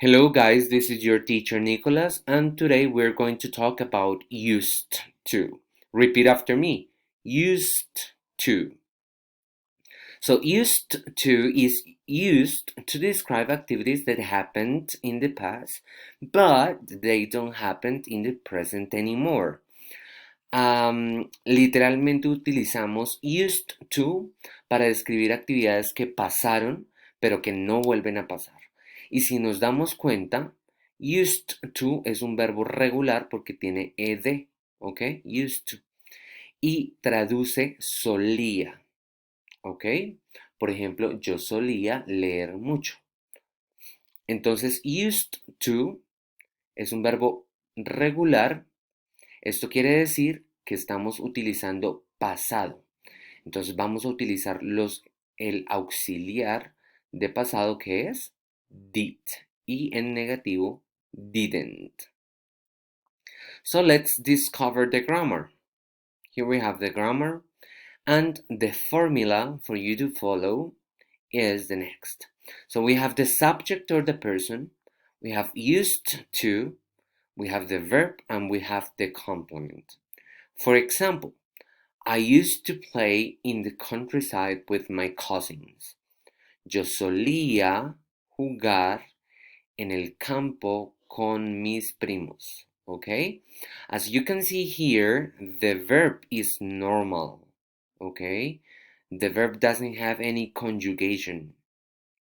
Hello guys, this is your teacher Nicholas and today we're going to talk about used to. Repeat after me. Used to. So used to is used to describe activities that happened in the past but they don't happen in the present anymore. Literalmente utilizamos used to para describir actividades que pasaron pero que no vuelven a pasar. Y si nos damos cuenta, used to es un verbo regular porque tiene ed, ¿ok? Used to. Y traduce solía, ¿ok? Por ejemplo, yo solía leer mucho. Entonces, used to es un verbo regular. Esto quiere decir que estamos utilizando pasado. Entonces vamos a utilizar el auxiliar de pasado que es did y en negativo didn't. So let's discover the grammar. Here we have the grammar and the formula for you to follow is the next. So we have the subject or the person, we have used to, we have the verb and we have the complement. For example, I used to play in the countryside with my cousins. Yo solía jugar en el campo con mis primos. Okay? As you can see here, the verb is normal. Okay? The verb doesn't have any conjugation.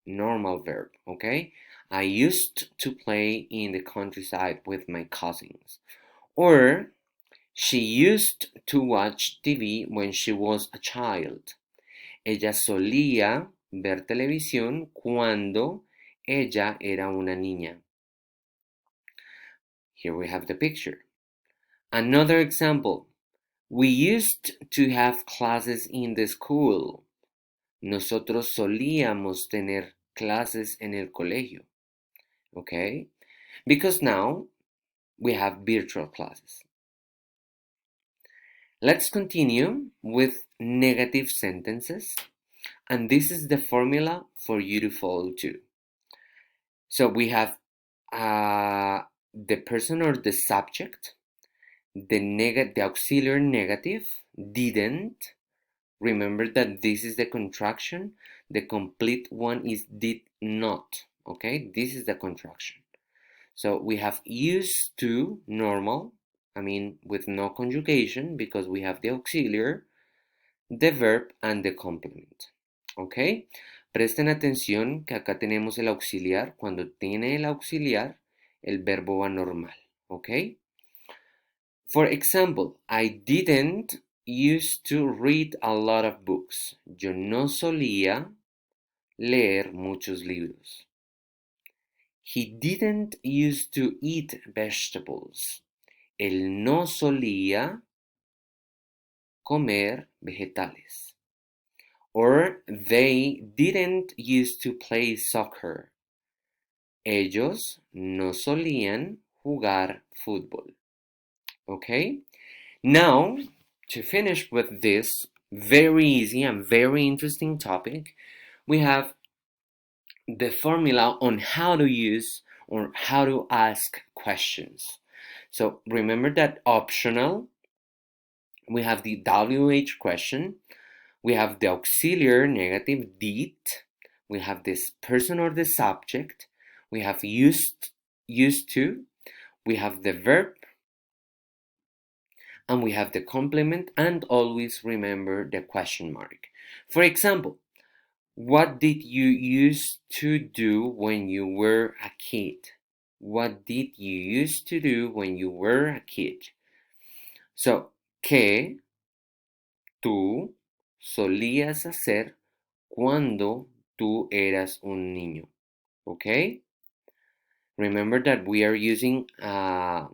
Normal verb. Okay? I used to play in the countryside with my cousins. Or she used to watch TV when she was a child. Ella solía ver televisión cuando ella era una niña. Here we have the picture. Another example. We used to have classes in the school. Nosotros solíamos tener clases en el colegio. Okay? Because now we have virtual classes. Let's continue with negative sentences. And this is the formula for you to follow too. So we have the person or the subject, the auxiliary negative, didn't. Remember that this is the contraction. The complete one is did not. Okay, this is the contraction. So we have used to, normal, with no conjugation because we have the auxiliary, the verb and the complement. ¿Ok? Presten atención que acá tenemos el auxiliar. Cuando tiene el auxiliar, el verbo va normal. ¿Ok? For example, I didn't used to read a lot of books. Yo no solía leer muchos libros. He didn't used to eat vegetables. Él no solía comer vegetales. Or they didn't used to play soccer. Ellos no solían jugar fútbol. Okay? Now, to finish with this very easy and very interesting topic, we have the formula on how to use or how to ask questions. So remember that optional, we have the WH question, we have the auxiliary negative did, we have this person or the subject, we have used to, we have the verb, and we have the complement, and always remember the question mark. For example, what did you used to do when you were a kid? What did you used to do when you were a kid? So, ¿qué tú solías hacer cuando tú eras un niño? Okay? Remember that we are using the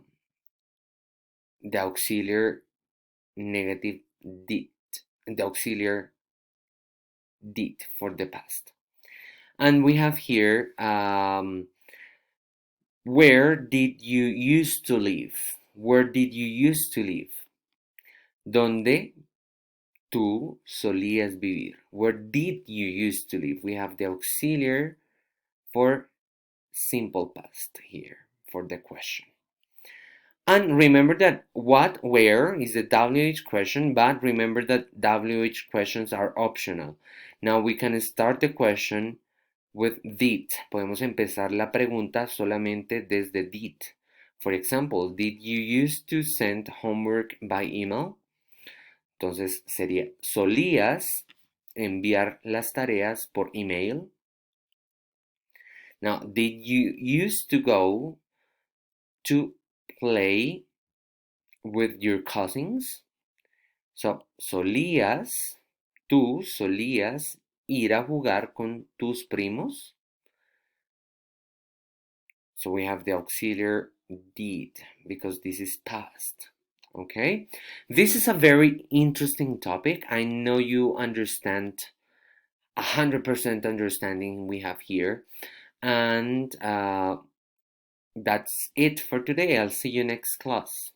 auxiliary negative did, the auxiliary did for the past. And we have here, where did you used to live? Where did you used to live? ¿Dónde tú solías vivir? Where did you used to live? We have the auxiliary for simple past here for the question. And remember that what, where is the WH question, but remember that WH questions are optional. Now we can start the question with did. Podemos empezar la pregunta solamente desde did. For example, did you used to send homework by email? Entonces sería, ¿solías enviar las tareas por email? Now, did you used to go to play with your cousins? So, tú solías ir a jugar con tus primos? So we have the auxiliary did because this is past. Okay, this is a very interesting topic. I know you understand 100% understanding we have here, and that's it for today. I'll see you next class.